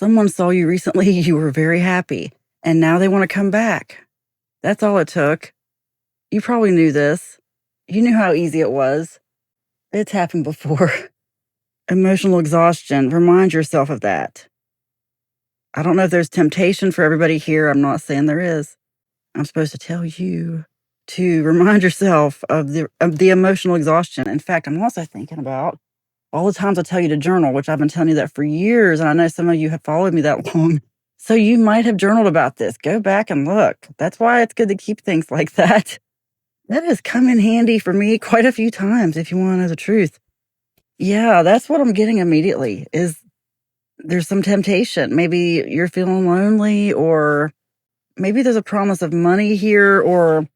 Someone saw you recently, you were very happy, and now they want to come back. That's all it took. You probably knew this. You knew how easy it was. It's happened before. Emotional exhaustion. Remind yourself of that. I don't know if there's temptation for everybody here. I'm not saying there is. I'm supposed to tell you to remind yourself of the emotional exhaustion. In fact, I'm also thinking about all the times I tell you to journal, which I've been telling you that for years, and I know some of you have followed me that long. So you might have journaled about this. Go back and look. That's why it's good to keep things like that. That has come in handy for me quite a few times, if you want to know the truth. Yeah, that's what I'm getting immediately is there's some temptation. Maybe you're feeling lonely, or maybe there's a promise of money here, or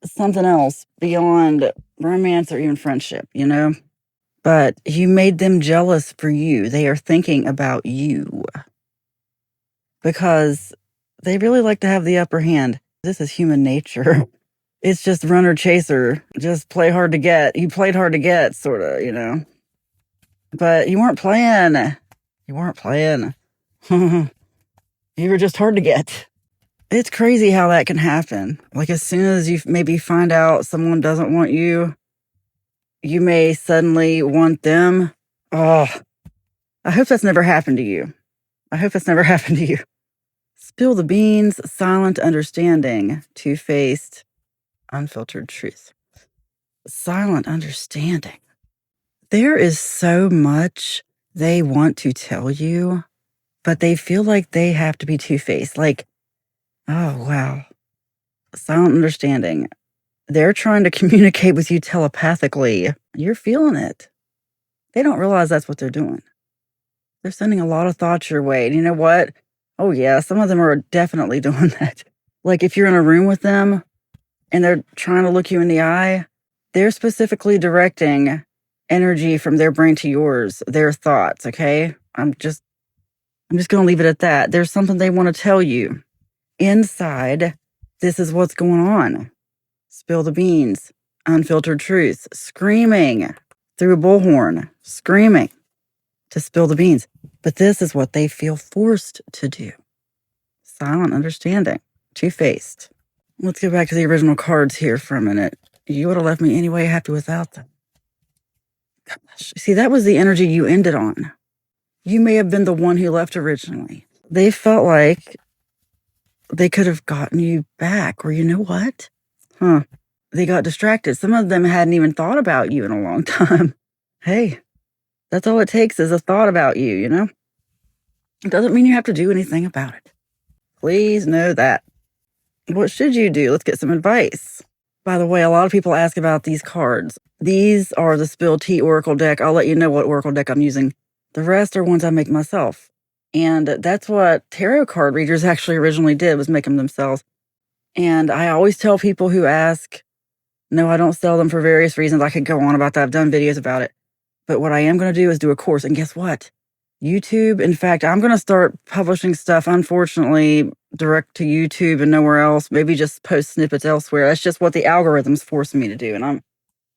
something else beyond romance or even friendship, But you made them jealous for you. They are thinking about you because they really like to have the upper hand. This is human nature. It's just runner chaser, just play hard to get. You played hard to get, sort of, But you weren't playing. You weren't playing. You were just hard to get. It's crazy how that can happen. Like as soon as you maybe find out someone doesn't want you, you may suddenly want them. Oh, I hope that's never happened to you. I hope that's never happened to you. Spill the beans, silent understanding, two-faced, unfiltered truth. Silent understanding. There is so much they want to tell you, but they feel like they have to be two-faced. Like, oh, wow. Silent understanding. They're trying to communicate with you telepathically. You're feeling it. They don't realize that's what they're doing. They're sending a lot of thoughts your way. And you know what? Oh, yeah, some of them are definitely doing that. Like if you're in a room with them and they're trying to look you in the eye, they're specifically directing energy from their brain to yours, their thoughts, okay? I'm just going to leave it at that. There's something they want to tell you. Inside, this is what's going on. Spill the beans, unfiltered truth, screaming through a bullhorn, screaming to spill the beans. But this is what they feel forced to do. Silent understanding, two-faced. Let's go back to the original cards here for a minute. You would have left me anyway happy without them. Gosh. See, that was the energy you ended on. You may have been the one who left originally. They felt like they could have gotten you back, or you know what? They got distracted. Some of them hadn't even thought about you in a long time. Hey, that's all it takes is a thought about you, It doesn't mean you have to do anything about it. Please know that. What should you do? Let's get some advice. By the way, a lot of people ask about these cards. These are the Spill Tea Oracle deck. I'll let you know what Oracle deck I'm using. The rest are ones I make myself. And that's what tarot card readers actually originally did, was make them themselves. And I always tell people who ask, no, I don't sell them for various reasons. I could go on about that. I've done videos about it. But what I am going to do is do a course. And guess what? YouTube, in fact, I'm going to start publishing stuff, unfortunately, direct to YouTube and nowhere else. Maybe just post snippets elsewhere. That's just what the algorithms force me to do. And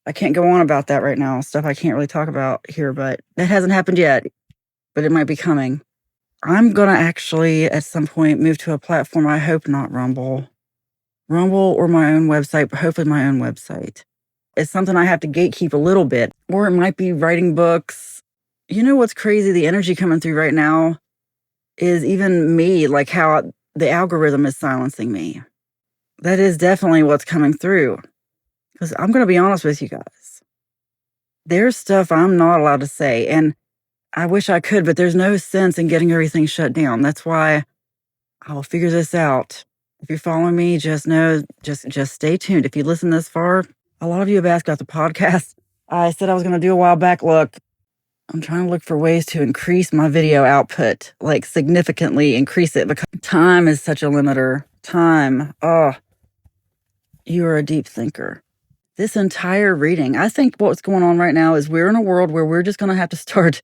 I can't go on about that right now. Stuff I can't really talk about here, but that hasn't happened yet. But it might be coming. I'm going to actually, at some point, move to a platform. I hope not Rumble or my own website, but hopefully my own website. It's something I have to gatekeep a little bit, or it might be writing books. You know what's crazy? The energy coming through right now is even me, like how the algorithm is silencing me. That is definitely what's coming through. Because I'm going to be honest with you guys. There's stuff I'm not allowed to say, and I wish I could, but there's no sense in getting everything shut down. That's why I'll figure this out. If you're following me, just know, just stay tuned. If you listen this far, a lot of you have asked about the podcast. I said I was going to do a while back. Look, I'm trying to look for ways to increase my video output, like significantly increase it, because time is such a limiter. Time. Oh, you are a deep thinker. This entire reading, I think what's going on right now is we're in a world where we're just going to have to start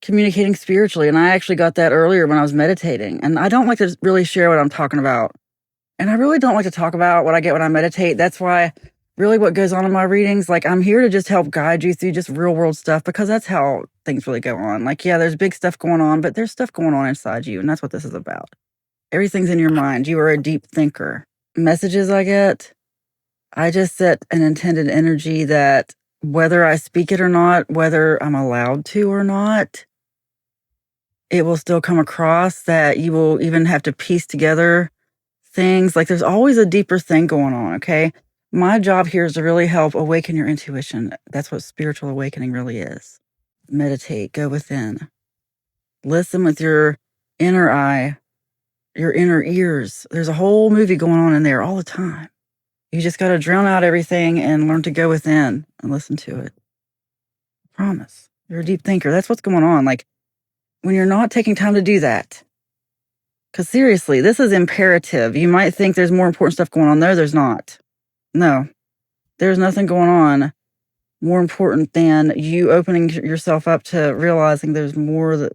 communicating spiritually. And I actually got that earlier when I was meditating. And I don't like to really share what I'm talking about. And I really don't like to talk about what I get when I meditate. That's why really what goes on in my readings, like I'm here to just help guide you through just real world stuff, because that's how things really go on. Like, yeah, there's big stuff going on, but there's stuff going on inside you, and that's what this is about. Everything's in your mind. You are a deep thinker. Messages I get, I just set an intended energy that whether I speak it or not, whether I'm allowed to or not, it will still come across, that you will even have to piece together things. Like there's always a deeper thing going on, okay? My job here is to really help awaken your intuition. That's what spiritual awakening really is. Meditate, go within. Listen with your inner eye, your inner ears. There's a whole movie going on in there all the time. You just got to drown out everything and learn to go within and listen to it. I promise. You're a deep thinker. That's what's going on. Like when you're not taking time to do that, because seriously, this is imperative. You might think there's more important stuff going on there. There's not. No, there's nothing going on more important than you opening yourself up to realizing there's more that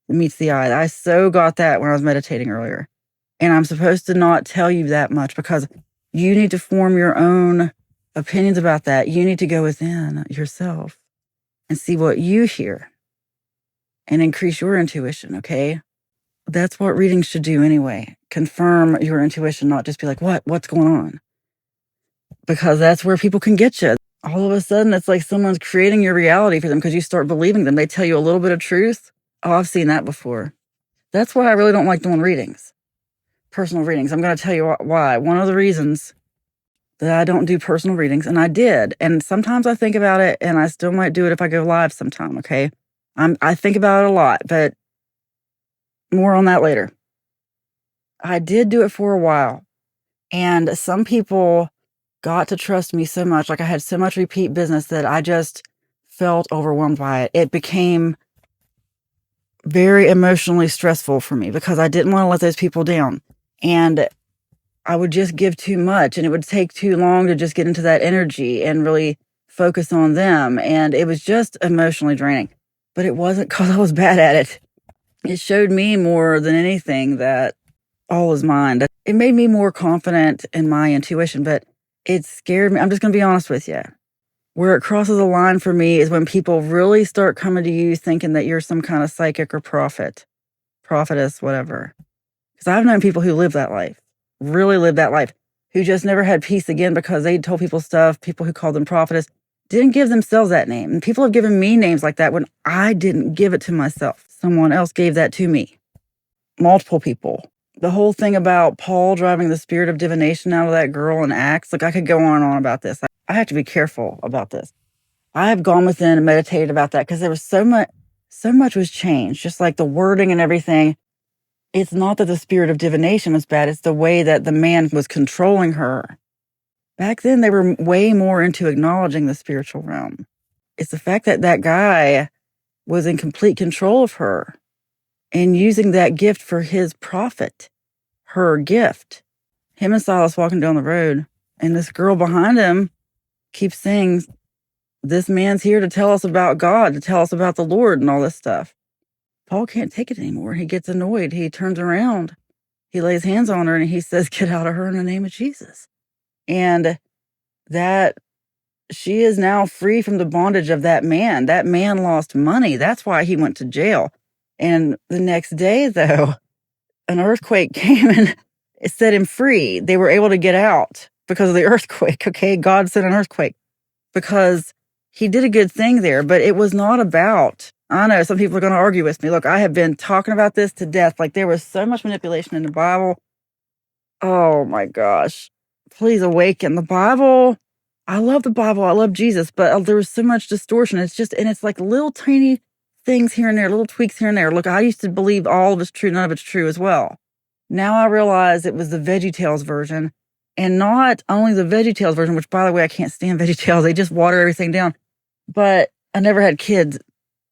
meets the eye. I so got that when I was meditating earlier. And I'm supposed to not tell you that much, because you need to form your own opinions about that. You need to go within yourself and see what you hear and increase your intuition, okay? That's what readings should do anyway. Confirm your intuition, not just be like, what's going on? Because that's where people can get you. All of a sudden, it's like someone's creating your reality for them because you start believing them. They tell you a little bit of truth. Oh, I've seen that before. That's why I really don't like doing readings, personal readings. I'm going to tell you why. One of the reasons that I don't do personal readings, and I did, and sometimes I think about it, and I still might do it if I go live sometime, okay? I think about it a lot, but more on that later. I did do it for a while, and some people got to trust me so much. Like I had so much repeat business that I just felt overwhelmed by it. It became very emotionally stressful for me because I didn't want to let those people down. And I would just give too much, and it would take too long to just get into that energy and really focus on them. And it was just emotionally draining. But it wasn't because I was bad at it. It showed me more than anything that all is mind. It made me more confident in my intuition, but it scared me. I'm just going to be honest with you. Where it crosses a line for me is when people really start coming to you thinking that you're some kind of psychic or prophetess, whatever. Because I've known people who live that life, really live that life, who just never had peace again because they told people stuff. People who called them prophetess didn't give themselves that name. And people have given me names like that when I didn't give it to myself. Someone else gave that to me. Multiple people. The whole thing about Paul driving the spirit of divination out of that girl in Acts, like I could go on and on about this. I have to be careful about this. I have gone within and meditated about that because there was so much was changed, just like the wording and everything. It's not that the spirit of divination was bad. It's the way that the man was controlling her. Back then, they were way more into acknowledging the spiritual realm. It's the fact that that guy was in complete control of her and using that gift for his profit, her gift. Him and Silas walking down the road, and this girl behind him keeps saying, this man's here to tell us about God, to tell us about the Lord and all this stuff. Paul can't take it anymore. He gets annoyed. He turns around. He lays hands on her and he says, get out of her in the name of Jesus. And that she is now free from the bondage of that man. That man lost money. That's why he went to jail. And the next day, though, an earthquake came and it set him free. They were able to get out because of the earthquake. Okay, God sent an earthquake because he did a good thing there, but it was not about, I know some people are going to argue with me. Look, I have been talking about this to death. Like there was so much manipulation in the Bible. Oh my gosh. Please awaken. The Bible, I love the Bible. I love Jesus, but there was so much distortion. It's like little tiny things here and there, little tweaks here and there. Look, I used to believe all of it's true, none of it's true as well. Now I realize it was the VeggieTales version, and not only the VeggieTales version, which by the way, I can't stand VeggieTales. They just water everything down. But I never had kids.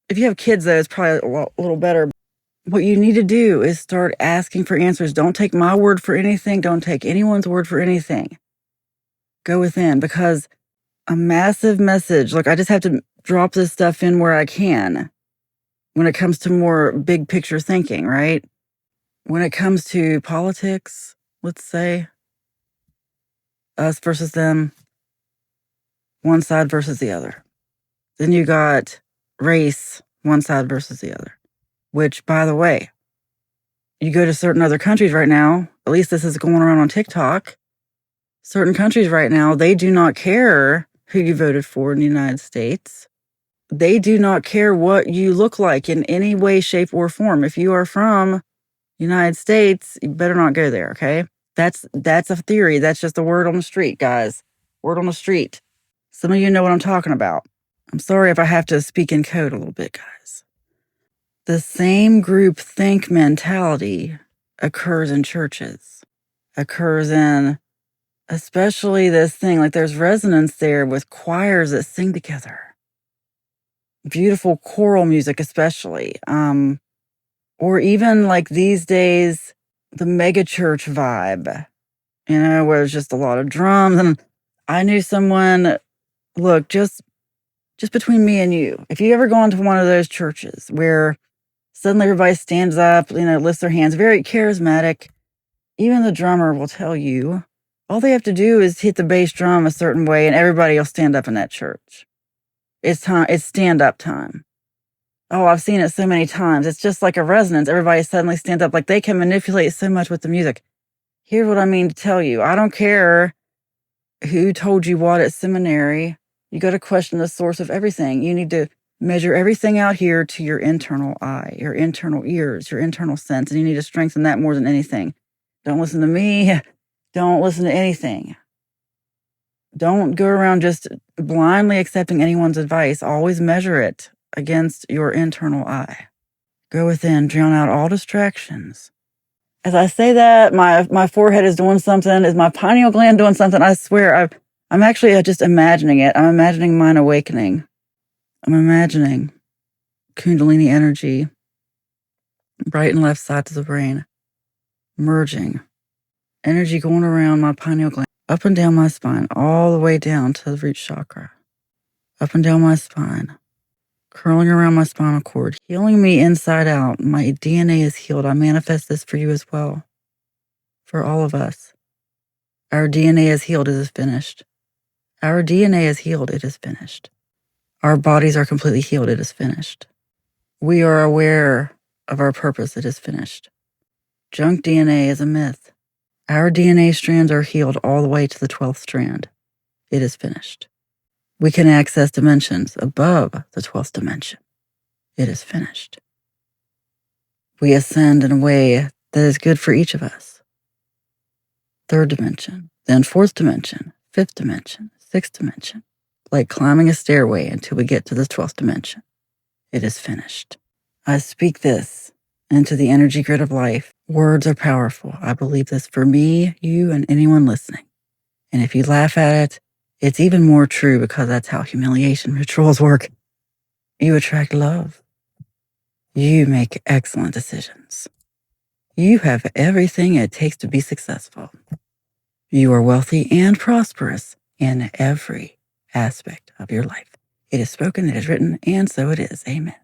If you have kids, though, it's probably a little better. What you need to do is start asking for answers. Don't take my word for anything. Don't take anyone's word for anything. Go within, because a massive message. Look, I just have to drop this stuff in where I can when it comes to more big picture thinking, right? When it comes to politics, let's say, us versus them, one side versus the other. Then you got race, one side versus the other. Which, by the way, you go to certain other countries right now, at least this is going around on TikTok, certain countries right now, they do not care who you voted for in the United States. They do not care what you look like in any way, shape, or form. If you are from United States, you better not go there, okay? That's a theory. That's just a word on the street, guys. Word on the street. Some of you know what I'm talking about. I'm sorry if I have to speak in code a little bit, guys. The same group think mentality occurs in churches, occurs in especially this thing, like there's resonance there with choirs that sing together. Beautiful choral music, especially. Or even like these days, the mega church vibe, where it's just a lot of drums. And I knew someone, look, just between me and you, if you ever gone to one of those churches where suddenly everybody stands up, lifts their hands, very charismatic, even the drummer will tell you, all they have to do is hit the bass drum a certain way and everybody will stand up in that church. It's time. It's stand-up time. Oh, I've seen it so many times. It's just like a resonance. Everybody suddenly stands up. Like they can manipulate so much with the music. Here's what I mean to tell you. I don't care who told you what at seminary. You got to question the source of everything. You need to measure everything out here to your internal eye, your internal ears, your internal sense. And you need to strengthen that more than anything. Don't listen to me. Don't listen to anything. Don't go around just blindly accepting anyone's advice. Always measure it against your internal eye. Go within, drown out all distractions. As I say that, my forehead is doing something. Is my pineal gland doing something? I swear, I'm actually just imagining it. I'm imagining mine awakening. I'm imagining Kundalini energy, right and left sides of the brain, merging. Energy going around my pineal gland, up and down my spine, all the way down to the root chakra. Up and down my spine, curling around my spinal cord, healing me inside out. My DNA is healed. I manifest this for you as well. For all of us. Our DNA is healed. It is finished. Our DNA is healed. It is finished. Our bodies are completely healed. It is finished. We are aware of our purpose. It is finished. Junk DNA is a myth. Our DNA strands are healed all the way to the 12th strand. It is finished. We can access dimensions above the 12th dimension. It is finished. We ascend in a way that is good for each of us. 3rd dimension, then 4th dimension, 5th dimension, 6th dimension, like climbing a stairway until we get to the 12th dimension. It is finished. I speak this into the energy grid of life. Words are powerful. I believe this for me, you, and anyone listening. And if you laugh at it, it's even more true because that's how humiliation rituals work. You attract love. You make excellent decisions. You have everything it takes to be successful. You are wealthy and prosperous in every aspect of your life. It is spoken, it is written, and so it is. Amen.